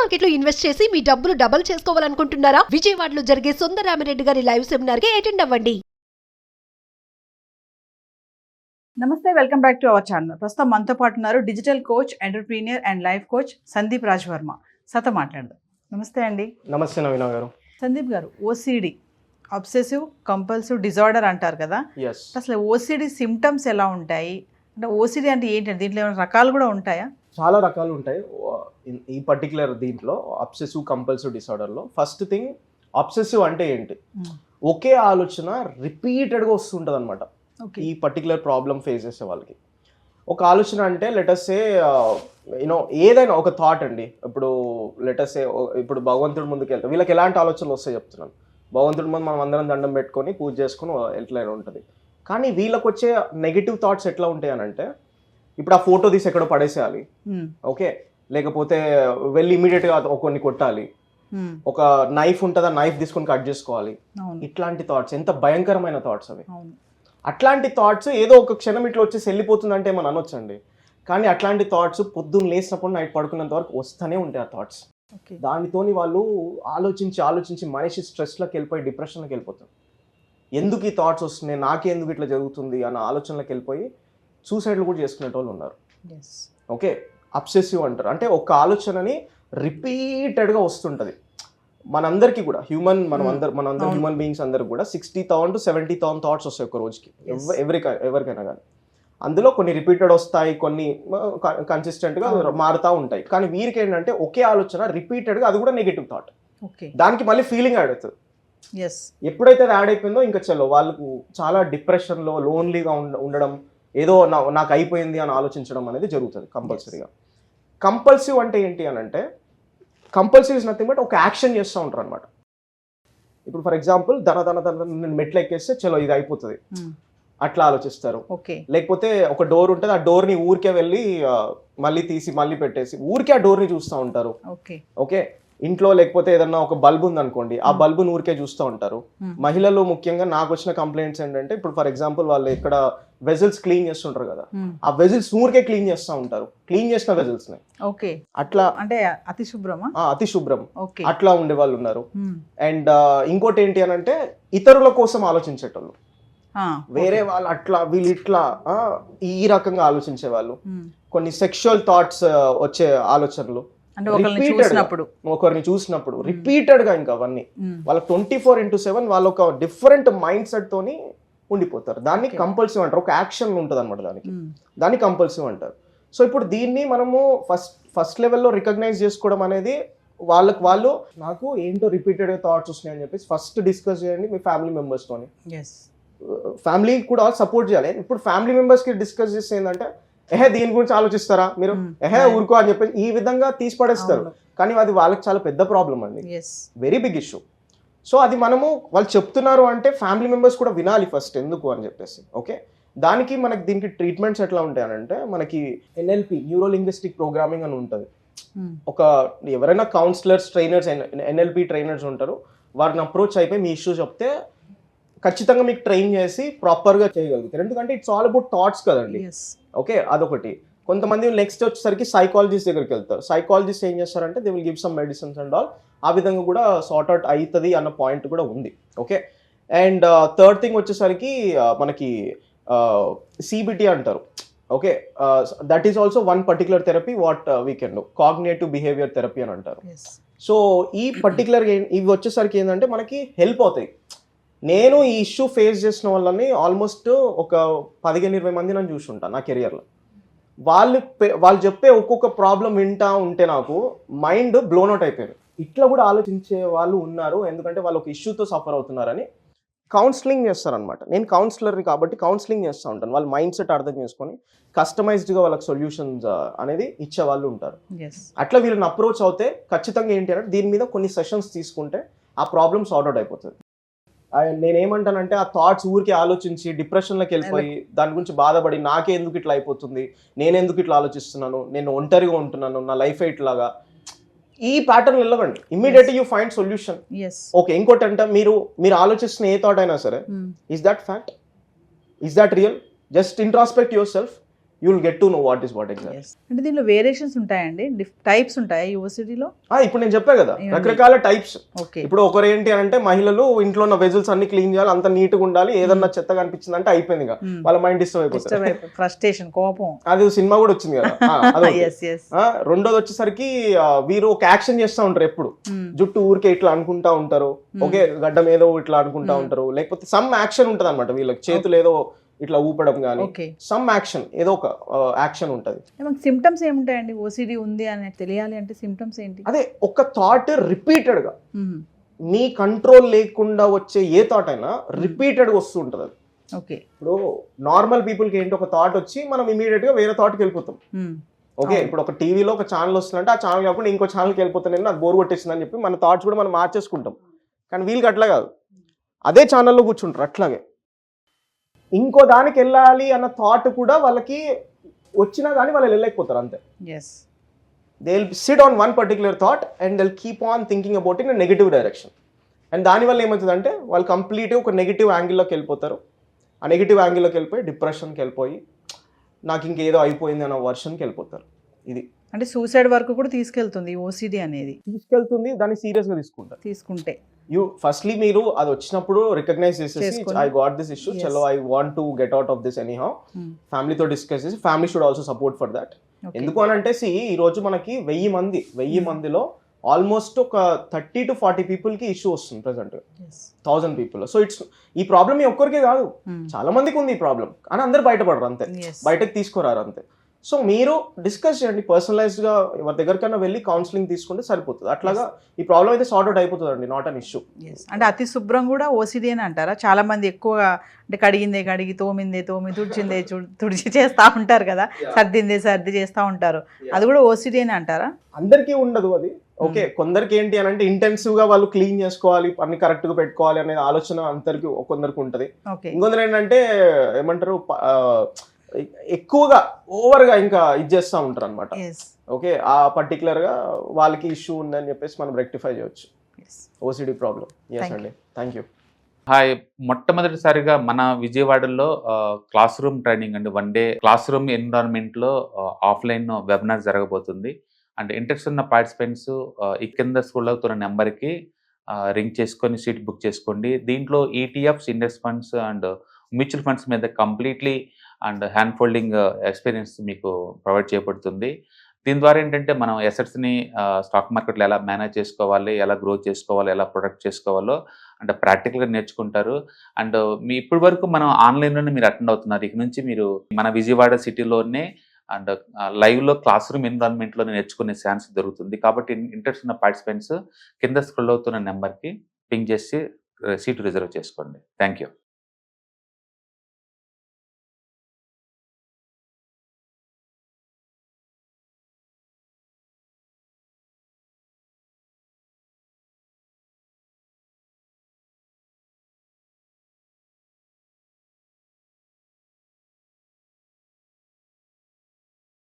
Market లో invest చేసి మీ డబ్బులు డబుల్ చేసుకోవాలనుకుంటున్నారా? విజయవాడలో జరిగే సుందరరామిరెడ్డి గారి లైవ్ సెమినార్ కి అటెండ్ అవ్వండి. నమస్తే, welcome back to our channel. ప్రస్తుతం మనతో పాటు ఉన్నారు digital coach, entrepreneur and life coach Sandeep Raj Varma. సతో మాట్లాడదాం. నమస్తే అండి. నమస్తే నవీన గారు. సందీప్ గారు, ఓసిడి అబ్సెసివ్ కంపల్సివ్ డిజార్డర్ అంటారు కదా, అసలు ఓసిడి సిమ్టమ్స్ ఎలా ఉంటాయి? అంటే ఓసిడి అంటే ఏంటంటే దీంట్లో ఏమైనా రకాలు కూడా ఉంటాయా? చాలా రకాలు ఉంటాయి ఈ పర్టికులర్ దీంట్లో అబ్సెసివ్ కంపల్సివ్ డిసార్డర్లో. ఫస్ట్ థింగ్, అబ్సెసివ్ అంటే ఏంటి? ఒకే ఆలోచన రిపీటెడ్గా వస్తుంటుంది అనమాట ఈ పర్టికులర్ ప్రాబ్లం ఫేస్ చేసే వాళ్ళకి. ఒక ఆలోచన అంటే లెటర్సే ఏదైనా ఒక థాట్ అండి. ఇప్పుడు లెటర్సే ఇప్పుడు భగవంతుడి ముందుకు వెళ్తాం, వీళ్ళకి ఎలాంటి ఆలోచనలు వస్తాయి చెప్తున్నాను. భగవంతుడి ముందు మనం అందరం దండం పెట్టుకొని పూజ చేసుకొని ఎట్లయినా ఉంటుంది. కానీ వీళ్ళకి వచ్చే నెగిటివ్ థాట్స్ ఎట్లా ఉంటాయి అని అంటే, ఇప్పుడు ఆ ఫోటో తీసి ఎక్కడో పడేసేయాలి, ఓకే, లేకపోతే వెళ్ళి ఇమీడియట్గా కొన్ని కొట్టాలి, ఒక నైఫ్ ఉంటుంది ఆ నైఫ్ తీసుకొని కట్ చేసుకోవాలి. ఇట్లాంటి థాట్స్ ఎంత భయంకరమైన థాట్స్ అవి. అట్లాంటి థాట్స్ ఏదో ఒక క్షణం ఇట్లా వచ్చేసి వెళ్ళిపోతుందంటే మనం అనొచ్చండి. కానీ అట్లాంటి థాట్స్ పొద్దున్న లేచినప్పుడు నైట్ పడుకున్నంత వరకు వస్తూనే ఉంటాయి ఆ థాట్స్. దానితోని వాళ్ళు ఆలోచించి ఆలోచించి మనిషి స్ట్రెస్లోకి వెళ్ళిపోయి డిప్రెషన్లోకి వెళ్ళిపోతారు. ఎందుకు ఈ థాట్స్ వస్తున్నాయి, నాకే ఎందుకు ఇట్లా జరుగుతుంది అన్న ఆలోచనలోకి వెళ్ళిపోయి సూసైడ్లు కూడా చేసుకునే వాళ్ళు ఉన్నారు. ఓకే, అబ్సెసివ్ అంటారు. అంటే ఒక ఆలోచనని రిపీటెడ్గా వస్తుంటుంది మనందరికీ కూడా. మనందరం హ్యూమన్ బీయింగ్స్ అందరికి కూడా 60,000 to 70,000 థాట్స్ వస్తాయి ఒక రోజుకి, ఎవరికైనా కానీ. అందులో కొన్ని రిపీటెడ్ వస్తాయి, కొన్ని కన్సిస్టెంట్గా మారుతూ ఉంటాయి. కానీ వీరికి ఏంటంటే ఒకే ఆలోచన రిపీటెడ్గా, అది కూడా నెగిటివ్ థాట్, దానికి మళ్ళీ ఫీలింగ్ యాడ్ అవుతుంది. ఎప్పుడైతే అది యాడ్ అయిపోయిందో ఇంకా చలో వాళ్ళకు చాలా డిప్రెషన్లో లోన్లీగా ఉండడం, ఏదో నాకు అయిపోయింది అని ఆలోచించడం అనేది జరుగుతుంది కంపల్సరీగా. కంపల్సివ్ అంటే ఏంటి అని అంటే, కంపల్సివ్ ఇస్ నథింగ్ బట్ ఒక యాక్షన్ చేస్తూ ఉంటారు అనమాట. ఇప్పుడు ఫర్ ఎగ్జాంపుల్ నేను మెట్లు ఎక్కేస్తే చలో ఇది అయిపోతుంది అట్లా ఆలోచిస్తారు. లేకపోతే ఒక డోర్ ఉంటుంది, ఆ డోర్ని ఊరికే వెళ్ళి మళ్ళీ తీసి మళ్ళీ పెట్టేసి ఊరికే ఆ డోర్ని చూస్తూ ఉంటారు. ఓకే, ఇంట్లో లేకపోతే ఏదన్నా ఒక బల్బ్ ఉంది అనుకోండి, ఆ బల్బు ఊరికే చూస్తూ ఉంటారు. మహిళలు ముఖ్యంగా నాకు వచ్చిన కంప్లైంట్స్ ఏంటంటే, ఇప్పుడు ఫర్ ఎగ్జాంపుల్ వాళ్ళు ఇక్కడ వెజల్స్ క్లీన్ చేస్తుంటారు కదా, ఆ వెజల్స్ ఊరికే క్లీన్ చేస్తూ ఉంటారు, క్లీన్ చేసిన వెజల్స్ ని. అట్లా అంటే అతి శుభ్రం అట్లా ఉండే వాళ్ళు ఉన్నారు. అండ్ ఇంకోటి ఏంటి అని అంటే, ఇతరుల కోసం ఆలోచించేటోళ్ళు, వేరే వాళ్ళు అట్లా వీళ్ళు ఇట్లా ఈ రకంగా ఆలోచించే వాళ్ళు. కొన్ని సెక్షువల్ థాట్స్ వచ్చే ఆలోచనలు ఒకరిని చూసినప్పుడు రిపీటెడ్ గా, ఇంకా అవన్నీ వాళ్ళకి 24/7 వాళ్ళ ఒక డిఫరెంట్ మైండ్ సెట్ తోని ఉండిపోతారు. దాన్ని కంపల్సివ్ అంటారు. ఒక యాక్షన్ ఉంటుంది అనమాట దాన్ని కంపల్సివ్ అంటారు. సో ఇప్పుడు దీన్ని మనము ఫస్ట్ లెవెల్లో రికగ్నైజ్ చేసుకోవడం అనేది, వాళ్ళు నాకు ఏంటో రిపీటెడ్ థాట్స్ వస్తున్నాయి అని చెప్పేసి ఫస్ట్ డిస్కస్ చేయండి మీ ఫ్యామిలీ మెంబర్స్ తోని. ఫ్యామిలీ కూడా సపోర్ట్ చేయాలి. ఇప్పుడు ఫ్యామిలీ మెంబర్స్ కి డిస్కస్ చేస్తే ఏంటంటే, దీని గురించి ఆలోచిస్తారా మీరు, ఊరుకో అని చెప్పేసి ఈ విధంగా తీసి పడేస్తారు. కానీ అది వాళ్ళకి చాలా పెద్ద ప్రాబ్లం అండి, వెరీ బిగ్ ఇష్యూ. సో అది మనము వాళ్ళు చెప్తున్నారు అంటే ఫ్యామిలీ మెంబర్స్ కూడా వినాలి ఫస్ట్ ఎందుకు అని చెప్పేసి. ఓకే, దానికి మనకి దీనికి ట్రీట్మెంట్స్ ఎట్లా ఉంటాయనంటే, మనకి NLP, న్యూరో లింగ్విస్టిక్ ప్రోగ్రామింగ్ అని ఉంటుంది. ఒక ఎవరైనా కౌన్సిలర్స్, ట్రైనర్స్, NLP ట్రైనర్స్ ఉంటారు, వారిని అప్రోచ్ అయిపోయి మీ ఇష్యూ చెప్తే ఖచ్చితంగా మీకు ట్రైన్ చేసి ప్రాపర్గా చేయగలుగుతారు. ఎందుకంటే ఇట్స్ ఆల్ అబౌట్ థాట్స్ కదండి. ఓకే, అదొకటి. కొంతమంది నెక్స్ట్ వచ్చేసరికి సైకాలజిస్ట్ దగ్గరికి వెళ్తారు. సైకాలజిస్ట్ ఏం చేస్తారంటే they will give some medicines and all. ఆ విధంగా కూడా సార్ట్ అవుట్ అవుతుంది అన్న పాయింట్ కూడా ఉంది. ఓకే, అండ్ థర్డ్ థింగ్ వచ్చేసరికి మనకి CBT అంటారు. Okay, that is also one particular therapy what we can do, cognitive behaviour therapy అని అంటారు. సో ఈ పర్టికులర్ ఇవి వచ్చేసరికి ఏంటంటే మనకి హెల్ప్ అవుతాయి. నేను ఈ ఇష్యూ ఫేస్ చేసిన వాళ్ళని ఆల్మోస్ట్ ఒక 15-20 మంది నన్ను చూసుంటాను నా కెరియర్లో. వాళ్ళు చెప్పే ఒక్కొక్క ప్రాబ్లం వింటా ఉంటే నాకు మైండ్ బ్లోన్ అవుట్ అయిపోయింది. ఇట్లా కూడా ఆలోచించే వాళ్ళు ఉన్నారు, ఎందుకంటే వాళ్ళు ఒక ఇష్యూతో సఫర్ అవుతున్నారని కౌన్సిలింగ్ చేస్తారనమాట. నేను కౌన్సిలర్ని కాబట్టి కౌన్సిలింగ్ చేస్తూ ఉంటాను. వాళ్ళ మైండ్ సెట్ అర్థం చేసుకొని కస్టమైజ్డ్గా వాళ్ళకి సొల్యూషన్స్ అనేది ఇచ్చే వాళ్ళు ఉంటారు. అట్లా వీళ్ళని అప్రోచ్ అవుతే ఖచ్చితంగా ఏంటి అంటే, దీని మీద కొన్ని సెషన్స్ తీసుకుంటే ఆ ప్రాబ్లమ్ సార్ట్ అవుట్ అయిపోతుంది. నేనేమంటానంటే, ఆ థాట్స్ ఊరికి ఆలోచించి డిప్రెషన్లోకి వెళ్ళిపోయి దాని గురించి బాధపడి నాకే ఎందుకు ఇట్లా అయిపోతుంది, నేనెందుకు ఇట్లా ఆలోచిస్తున్నాను, నేను ఒంటరిగా ఉంటున్నాను, నా లైఫ్ ఇట్లాగా, ఈ ప్యాటర్న్ వెళ్ళకండి. Immediately you find solution. Okay, ఇంకోటి అంటే మీరు ఆలోచిస్తున్న ఏ థాట్ అయినా సరే, is that fact, is that real, just introspect your self. You will get to know what exact. Yes. అంటే దీనిలో వేరియేషన్స్ ఉంటాయండి, టైప్స్ ఉంటాయి ఓసిడీలో? ఇప్పుడు నేను చెప్పా కదా రకరకాల టైప్స్. ఓకే. ఇప్పుడు ఒకరు ఏంటి అని అంటే మహిళలు ఇంట్లో ఉన్న వెజల్స్ అన్ని క్లీన్ చేయాలి, అంత నీట్ గా ఉండాలి, ఏదన్నా చెత్త కనిపించింది అంటే అయిపోయింది ఇక వాళ్ళ మైండ్ డిస్టర్బ్ అయిపోతుంది, ఫ్రస్ట్రేషన్, కోపం. అది సినిమా కూడా వచ్చింది కదా. అదొకటి. Yes, yes. రెండోది వచ్చేసరికి వీరు ఒక యాక్షన్ చేస్తూ ఉంటారు ఎప్పుడు, జుట్టు ఊరికే ఇట్లా అనుకుంటా ఉంటారు, ఓకే గడ్డం ఏదో ఇట్లా అనుకుంటా ఉంటారు, లేకపోతే సమ్ యాక్షన్ ఉంటది అనమాట వీళ్ళకి, చేతులు ఏదో ఇట్లా ఊపడం కానీ సమ్ యాక్షన్, ఏదో ఒక యాక్షన్ ఉంటది. సిమ్టమ్స్ ఏముంటాయండి ఓసిడి ఉంది అని తెలియాలి అంటే? సిమ్టమ్స్ ఏంటి? అదే ఒక థాట్ రిపీటెడ్ గా మీ కంట్రోల్ లేకుండా వచ్చే ఏ థాట్ అయినా రిపీటెడ్ గా వస్తూ ఉంటది అది. ఓకే. ఇప్పుడు నార్మల్ పీపుల్ కి ఏంటి, ఒక థాట్ వచ్చి మనం ఇమీడియట్ గా వేరే థాట్కి వెళ్ళిపోతాం. ఓకే, ఇప్పుడు ఒక టీవీలో ఒక ఛానల్ వస్తుందంటే ఆ ఛానల్ కాకుండా ఇంకో ఛానల్కి వెళ్ళిపోతాను, అది బోర్ కొట్టేసింది అని చెప్పి మన థాట్స్ కూడా మనం మార్చేసుకుంటాం. కానీ వీళ్ళకి అట్లా కాదు, అదే ఛానల్లో కూర్చుంటారు అట్లాగే. ఇంకో దానికి వెళ్ళాలి అన్న థాట్ కూడా వాళ్ళకి వచ్చినా కానీ వాళ్ళు వెళ్ళలేకపోతారు అంతే. They will SIT on one particular thought and they will keep on thinking about in negative direction. And దానివల్ల ఏమవుతుందంటే వాళ్ళు కంప్లీట్గా ఒక నెగిటివ్ యాంగిల్లోకి వెళ్ళిపోతారు. ఆ నెగిటివ్ యాంగిల్లోకి వెళ్ళిపోయి డిప్రెషన్కి వెళ్ళిపోయి నాకు ఇంకేదో అయిపోయింది అన్న వర్షన్కి వెళ్ళిపోతారు. ఇది అంటే సూసైడ్ వరకు కూడా తీసుకెళ్తుంది ఓసిడి అనేది. తీసుకెళ్తుంది, దాన్ని సీరియస్గా తీసుకుంటే ఫస్ట్లీ మీరు అది వచ్చినప్పుడు రికగ్నైజ్ చేసేసి ఐ గాట్ దిస్ ఇష్యూ, చలో I want to get out of this anyhow, ఫ్యామిలీతో డిస్కస్ చేసి, family should also support for that. ఎందుకు అని అంటే ఈ రోజు మనకి 1000 మందిలో ఆల్మోస్ట్ ఒక 30 to 40 people కి ఇష్యూ వస్తుంది ప్రెసెంట్ 1000 people. సో ఇట్స్ ఈ ప్రాబ్లమ్ ఒక్కరికే కాదు, చాలా మందికి ఉంది ఈ ప్రాబ్లం, కానీ అందరు బయటపడరు అంతే, బయటకు తీసుకురారు అంతే. సో మీరు డిస్కస్ చేయండి, పర్సనలైజ్డ్ గా ఎవరి దగ్గరికైనా వెళ్ళి కౌన్సిలింగ్ తీసుకుంటే సరిపోతుంది. అట్లాగా ఈ ప్రాబ్లం అయితే సార్ట్ అవుట్ అయిపోతుంది అండి, నాట్ అన్ ఇష్యూ. అంటే అతి శుభ్రం కూడా ఓసిడి అని అంటారా? చాలా మంది ఎక్కువగా అంటే కడిగి తోమి తుడిచి చేస్తూ ఉంటారు కదా, సర్ది చేస్తూ ఉంటారు, అది కూడా ఓసిడి అని అంటారా? అందరికీ ఉండదు అది. ఓకే, కొందరికి ఏంటి అని అంటే ఇంటెన్సివ్ గా వాళ్ళు క్లీన్ చేసుకోవాలి, అన్ని కరెక్ట్ గా పెట్టుకోవాలి అనే ఆలోచన అందరికి కొందరికి ఉంటది. ఇంకొందరు ఏంటంటే ఏమంటారు ఎక్కువగా ఓవర్ గా ఇంకా ఇది చేస్తూ ఉంటారు అనమాట. ఓకే, ఆ పర్టికులర్ గా వాళ్ళకి ఇష్యూ ఉందని చెప్పేసి మనం రెక్టిఫై చేయొచ్చు ఓసిడి ప్రాబ్లం. ఎస్ అండి, థ్యాంక్ యూ. హాయ్, మొట్టమొదటిసారిగా మన విజయవాడలో క్లాస్ రూమ్ ట్రైనింగ్ అండి, 1 day క్లాస్ రూమ్ ఎన్విరాన్మెంట్ లో ఆఫ్లైన్ వెబినార్ జరగబోతుంది. అండ్ ఇంట్రెస్ట్ ఉన్న పార్టిసిపెంట్స్ ఈ కింద స్క్రోల్ అవుతున్న నెంబర్కి రింగ్ చేసుకొని సీట్ బుక్ చేసుకోండి. దీంట్లో ETFs, index funds and mutual funds మీద completely and hand holding experience మీకు ప్రొవైడ్ చేయబడుతుంది. దీని ద్వారా ఏంటంటే మనం ఎసెట్స్ని స్టాక్ మార్కెట్లో ఎలా మేనేజ్ చేసుకోవాలి, ఎలా గ్రో చేసుకోవాలి, ఎలా ప్రొడక్ట్ చేసుకోవాలో అంటే ప్రాక్టికల్గా నేర్చుకుంటారు. అండ్ మీ ఇప్పటి వరకు మనం ఆన్లైన్లోనే మీరు అటెండ్ అవుతున్నారు. ఇక నుంచి మీరు మన విజయవాడ సిటీలోనే అండ్ లైవ్లో క్లాస్ రూమ్ ఎన్విరాన్మెంట్లోనే నేర్చుకునే ఛాన్స్ దొరుకుతుంది. కాబట్టి ఇంట్రెస్ట్ ఉన్న పార్టిసిపెంట్స్ కింద స్క్రోల్ అవుతున్న నెంబర్కి పింగ్ చేసి సీటు రిజర్వ్ చేసుకోండి. Thank you.